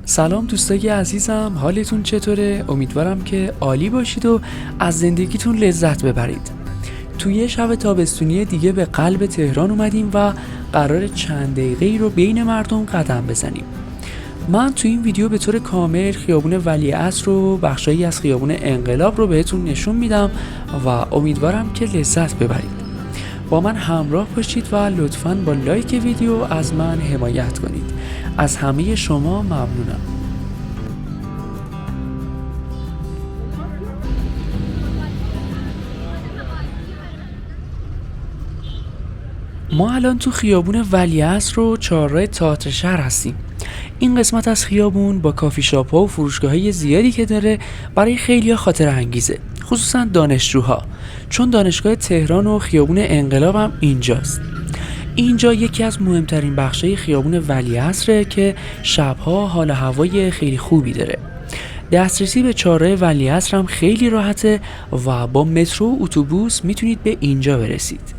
سلام دوستای عزیزم، حالتون چطوره؟ امیدوارم که عالی باشید و از زندگیتون لذت ببرید. توی یه شب تابستونی دیگه به قلب تهران اومدیم و قرار چند دقیقه‌ای رو بین مردم قدم بزنیم. من تو این ویدیو به طور کامل خیابون ولیعصر و بخشایی از خیابون انقلاب رو بهتون نشون میدم و امیدوارم که لذت ببرید. با من همراه باشید و لطفاً با لایک ویدیو از من حمایت کنید. از همه شما ممنونم. ما الان تو خیابون ولیعصر و چهارراه تئاتر شهر هستیم. این قسمت از خیابون با کافی شاپ ها و فروشگاه‌های زیادی که داره برای خیلی‌ها خاطره انگیزه، خصوصا دانشجوها، چون دانشگاه تهران و خیابون انقلاب هم اینجاست. اینجا یکی از مهمترین بخشای خیابون ولیعصره که شبها حال و هوای خیلی خوبی داره. دسترسی به چهارراه ولیعصر هم خیلی راحته و با مترو و اتوبوس میتونید به اینجا برسید.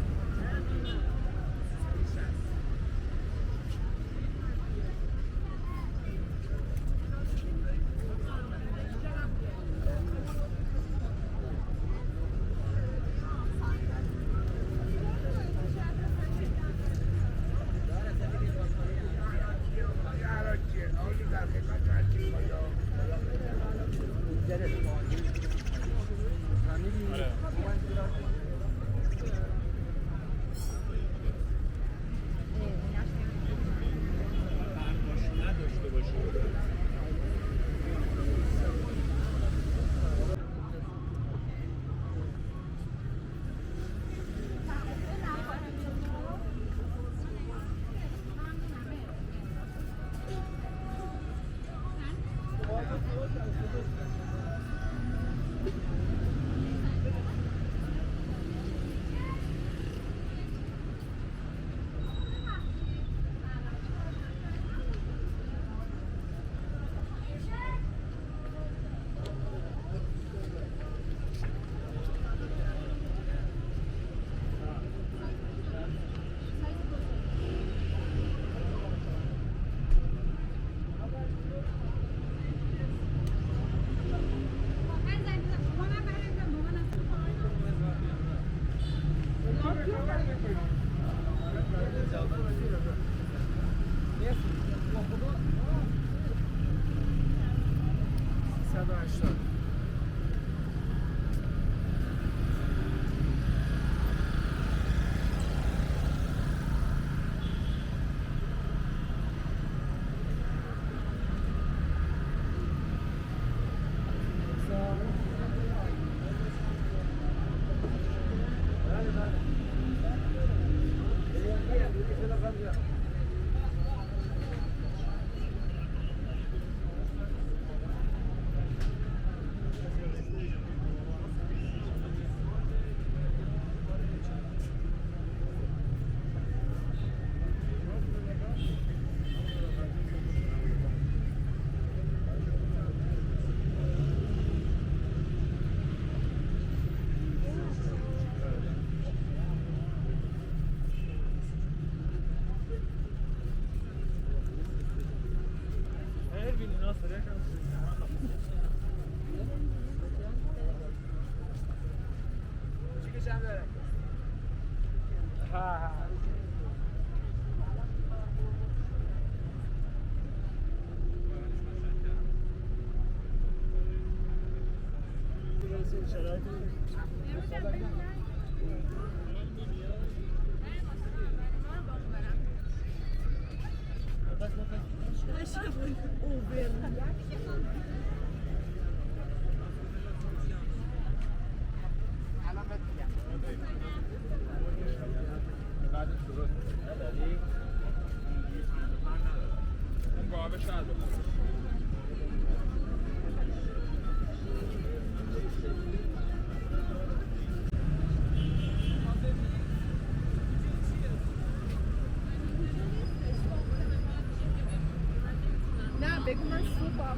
بگو من سوپم.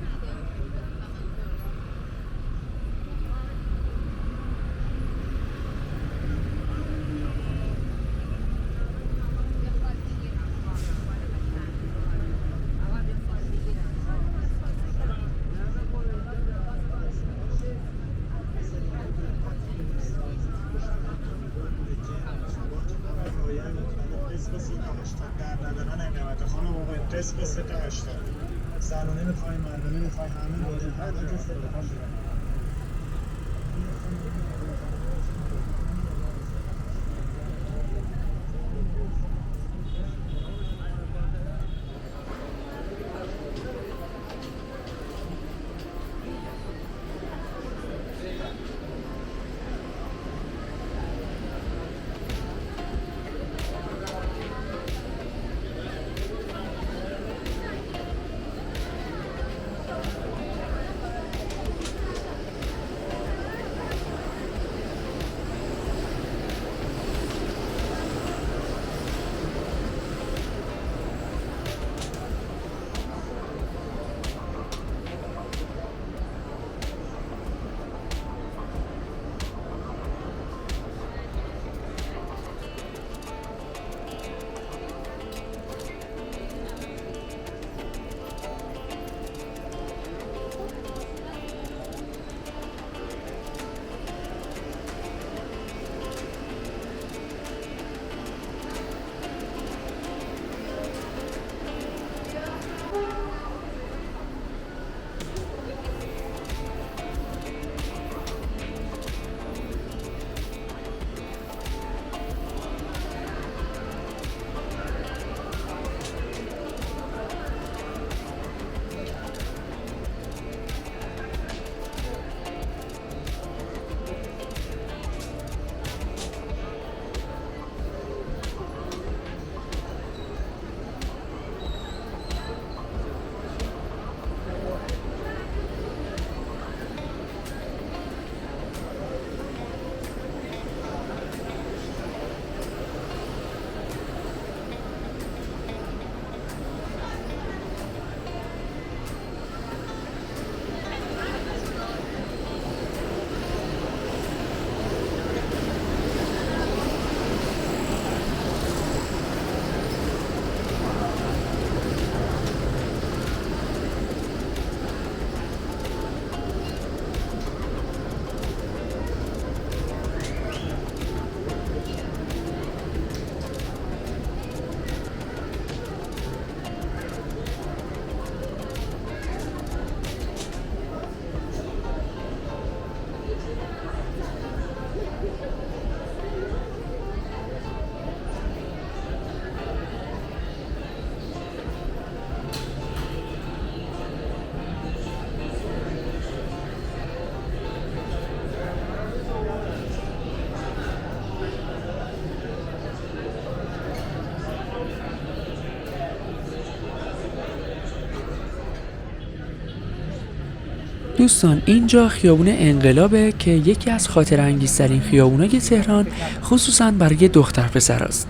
دوستان اینجا خیابون انقلابه که یکی از خاطر انگیزترین خیابونای تهران خصوصا برای دختر پسر است.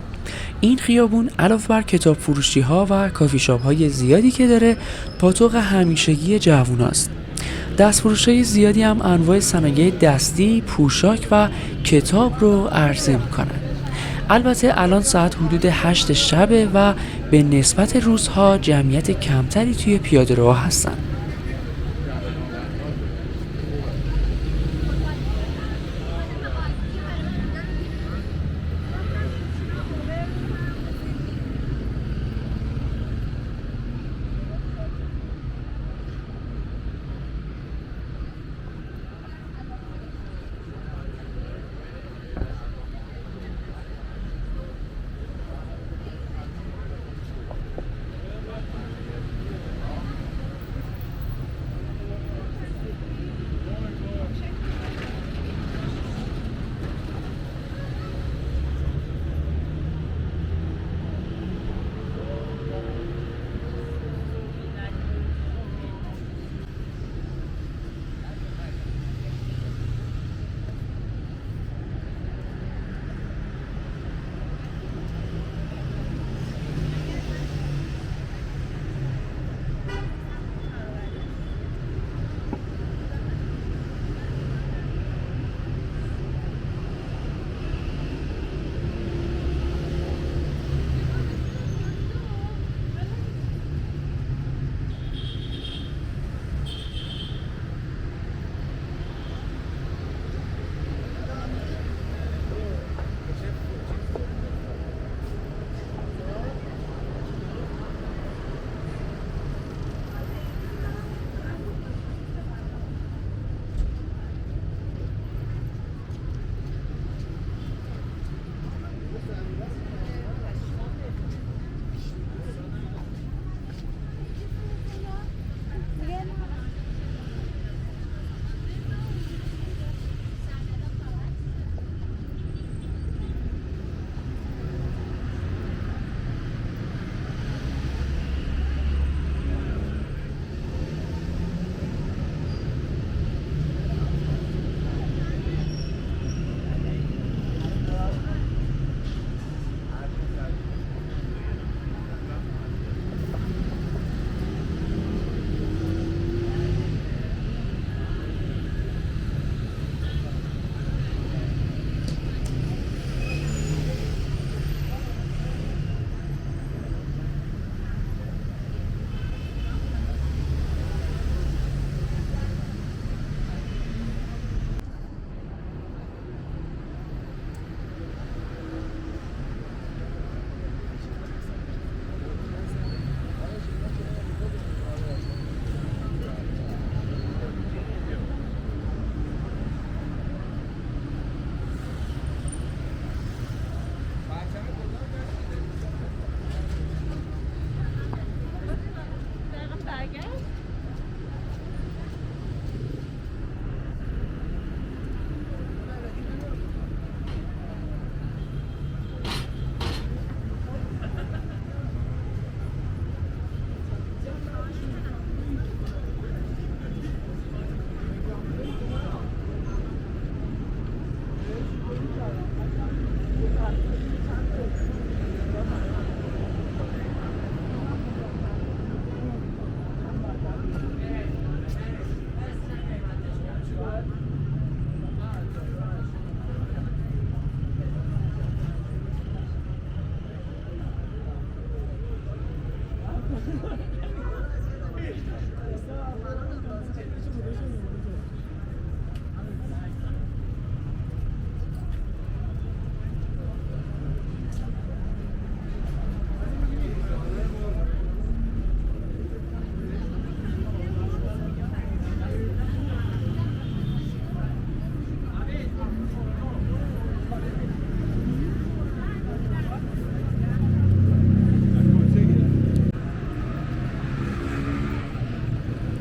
این خیابون علاوه بر کتاب فروشی ها و کافی شاپ های زیادی که داره پاتوق همیشگی جووناست. دستفروش های زیادی هم انواع صنایع دستی، پوشاک و کتاب رو عرضه میکنن. البته الان ساعت حدود 8 شبه و به نسبت روزها جمعیت کمتری توی پیاده‌روها هستن.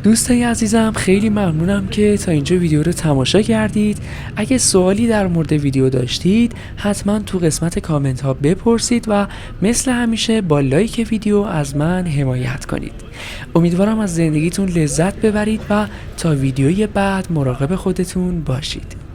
دوستای عزیزم خیلی ممنونم که تا اینجا ویدیو رو تماشا کردید. اگه سوالی در مورد ویدیو داشتید حتما تو قسمت کامنت ها بپرسید و مثل همیشه با لایک ویدیو از من حمایت کنید. امیدوارم از زندگیتون لذت ببرید و تا ویدیوی بعد مراقب خودتون باشید.